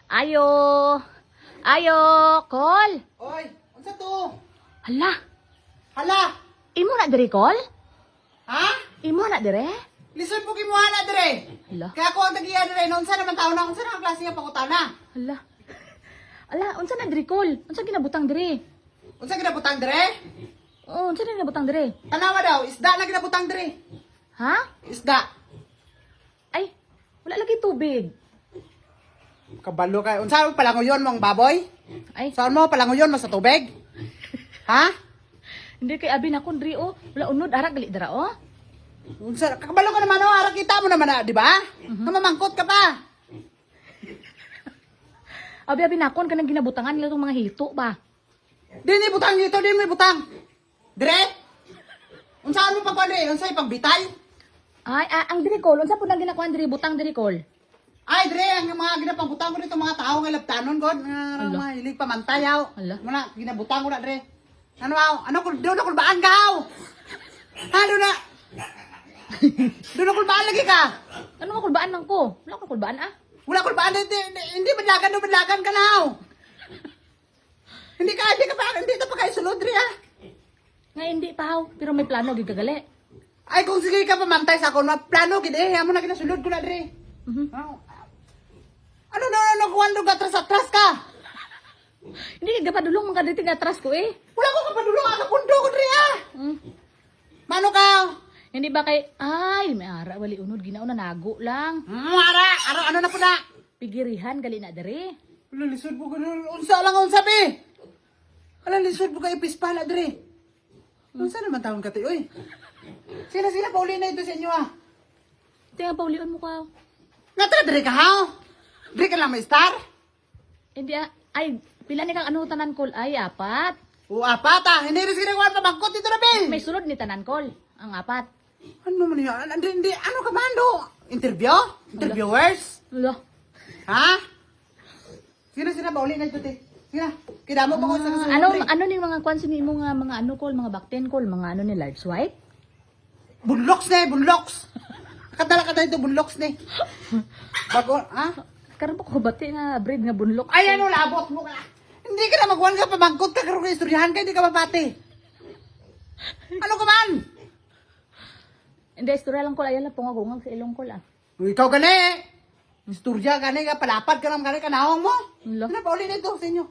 Ayo. Ayo, call. Oy, unsa to? Hala, Hala, imo na dire call? ha? Imo na dire? Lisod po kimuha na dire. Hala. Kaya ako ang tagiya dire, unsa naman taon na, unsa na ang klase nga pangutana? Hala. Ala, unsa na dire call? Unsa ginabutang dire? Unsa ginabutang dire? Oh, unsa na ginabutang dire? Tanawa daw, isda na ginabutang dire. Ha? Isda. Ay, wala lagi tubig. Kabalo kay, unsa mo palangoyon mong baboy? Ay, Saan mo palangoyon mo sa tubig? Ha? hindi kay abi na kun diri oh. Wala unod ara gali dira oh. Unsa kabalo ka naman oh, ara kita mo naman, di ba? Namamangkot ka pa. Abi na kun kanang ginabutangan nila tong mga hito ba. Di ni butang dito, di mo butang. Dire? Unsa mo pagkuan dire? Unsa ipang bitay? Ay, ang diri call, unsa pud nang ginakuan diri butang diri call? Ay, dire, ang mga ginapangutang ko dito mga tao nga labtanon god, nga mga hilig pamantayaw. Ala. Muna ginabutang ko na dire. Ano aw? Ano ko do na kulbaan ka aw? Ano na? Do na kulbaan lagi ka. Ano nga kulbaan lang ko? Wala ko kulbaan ah. Wala kulbaan hindi badlagan do badlagan ka na aw. Hindi ka pa kay sulod dire ah. Nga hindi taw, pero may plano gid kagali. Ay kung sige ka pamantay sa akon, plano gid eh, amo na ginasulod ko na dire. Mhm. Ano na kuwan do atras ka? Hindi ka padulong mga dito atras ko eh. Wala ko kapadulong ang kapundo ko dire ah. Mm. Mano ka? Hindi ba kay ay may ara wali unod ginauna nago lang. Ara, ano na po na? Pigirihan gali na dere. Wala, lisod po ka na. Unsa lang ang sabi? Wala, lisod po ka ipispala, dre. Unsa naman taon ka, oy? Sila, pauli na ito sa inyo, ah. Tinga paulion mo ka. Nga ta, dre ka, ha? Dre ka lang may star? Hindi ah. Ay, pila ni kang ano tanan call ay apat. O, apat, ah. Hindi rin sila pa bangkot dito na, Bill. May sulod ni tanan call. Ang apat. Ano man yan? Hindi, ano ka, Mando? Interview? Interviewers? Lo. Ha? Sila, pauli na ito, te. Sila, kidamo pa ko sa kasunod, dre. Ano ni mga kwan sini mo nga mga ano call, mga back ten call, mga ano ni live swipe? Bunloks na, bunloks. Kadala ito, bunloks na. Bago, ha? Karon ko bati nga breed nga bunlok. Ay, ano, labot mo ka. Hindi ka na magwan ka, pamangkot ka, karoon ka, istoryahan ka, hindi ka mapati. Ano ka man? Hindi istorya lang call ayan lang pungagungag sa ilong call ah. Ikaw gani. Istorya gani ka, palapad ka lang gani, kanawang mo. Lo. Ano pa ulit ito sa inyo?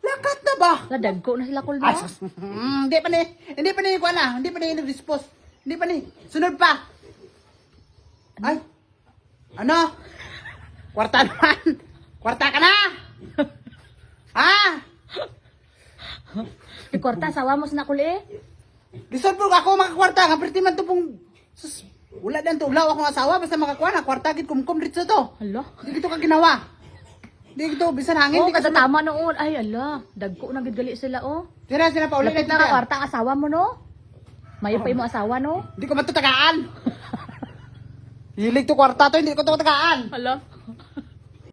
Lakat na ba? Ladag ko na sila call Ay, mo. hindi pa ni, kuha na, hindi pa ni nag-dispose. Hindi pa ni, sunod pa. Ay, ano? Kwarta naman. Kwarta ka na. Ha? Ikwarta sawa mo sa nakul eh. Lisod po ako makakwarta, nga pretty man to pong, sus, wala dan to, ulaw akong asawa, basta makakuha na, kwarta gid kumkum dito to. Hala. Hindi gito ka ginawa. Hindi gito, bisan hangin, Oh, di ka kada tama noon. Ay ala, dagko na gid gali sila oh. Sila pa ulit Lapit na na ka kwarta ang asawa mo no? Mayo pa imo asawa no? Hindi ko matutagaan. Hilig to kwarta to, hindi ko to matagaan. Hala.